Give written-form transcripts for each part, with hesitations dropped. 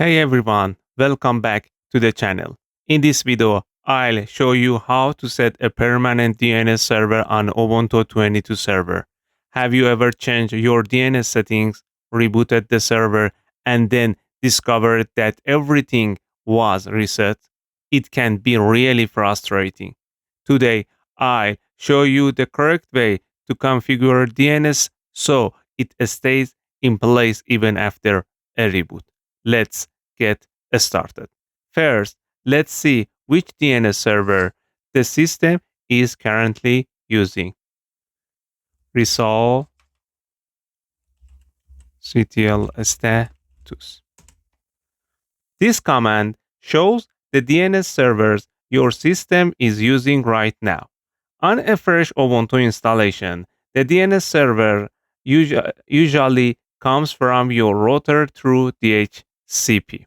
Hey everyone, welcome back to the channel. In this video, I'll show you how to set a permanent DNS server on Ubuntu 22 server. Have you ever changed your DNS settings, rebooted the server, and then discovered that everything was reset? It can be really frustrating. Today, I'll show you the correct way to configure DNS so it stays in place even after a reboot. Let's get started. First, let's see which DNS server the system is currently using. Resolve CTL status. This command shows the DNS servers your system is using right now. On a fresh Ubuntu installation, the DNS server usually comes from your router through DHCP.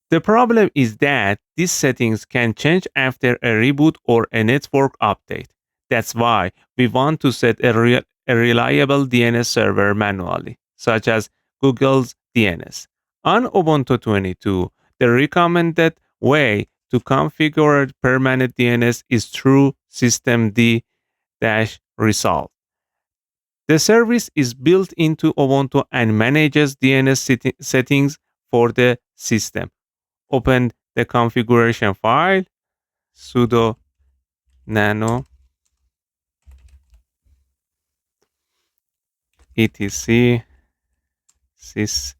The problem is that these settings can change after a reboot or a network update. That's why we want to set a reliable DNS server manually, such as Google's DNS. On Ubuntu 22, the recommended way to configure permanent DNS is through systemd-resolve. The service is built into Ubuntu and manages DNS settings for the system. Open the configuration file, sudo nano etc systemd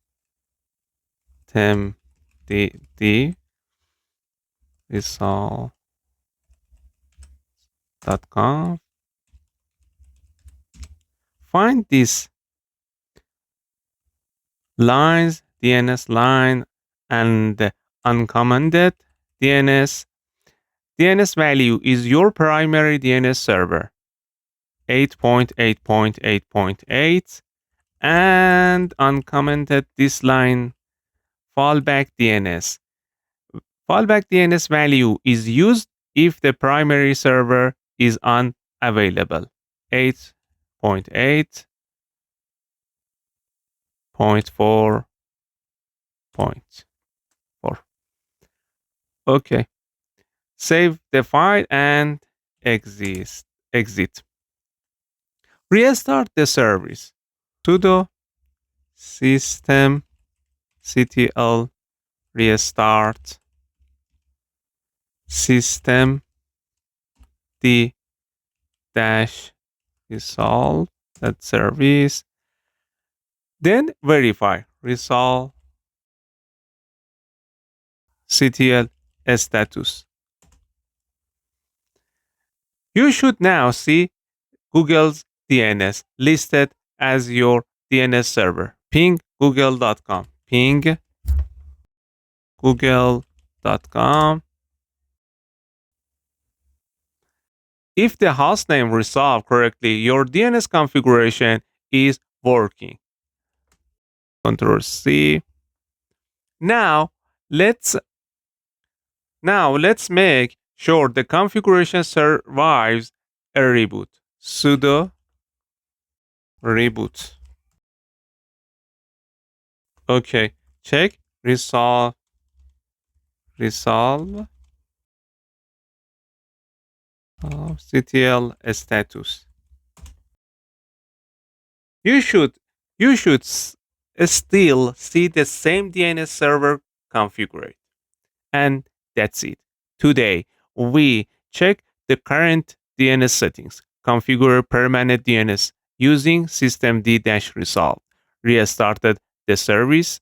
resolve.com. Find these lines, DNS line, and the uncommented DNS. DNS value is your primary DNS server, 8.8.8.8, and uncommented this line, fallback DNS. Fallback DNS value is used if the primary server is unavailable, 8.8.4.4. Okay. Save the file and exit. Restart the service. Sudo systemctl restart system d-resolve that service. Then verify resolve CTL status. You should now see Google's DNS listed as your DNS server. Ping google.com. Ping google.com. If the hostname resolved correctly, your DNS configuration is working. Ctrl C. Now let's make sure the configuration survives a reboot. Sudo reboot. Okay, check resolve CTL status. You should still see the same DNS server configured. And that's it. Today, we check the current DNS settings, configure permanent DNS using systemd-resolve, restarted the service,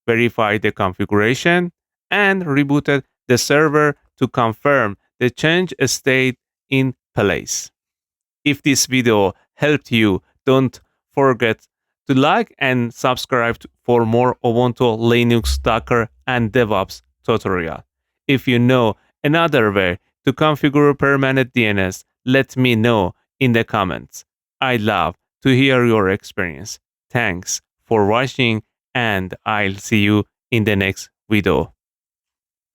verified the configuration, and rebooted the server to confirm the change stayed in place. If this video helped you, don't forget to like and subscribe for more Ubuntu, Linux, Docker, and DevOps tutorial. If you know another way to configure permanent DNS, let me know in the comments. I'd love to hear your experience. Thanks for watching, and I'll see you in the next video.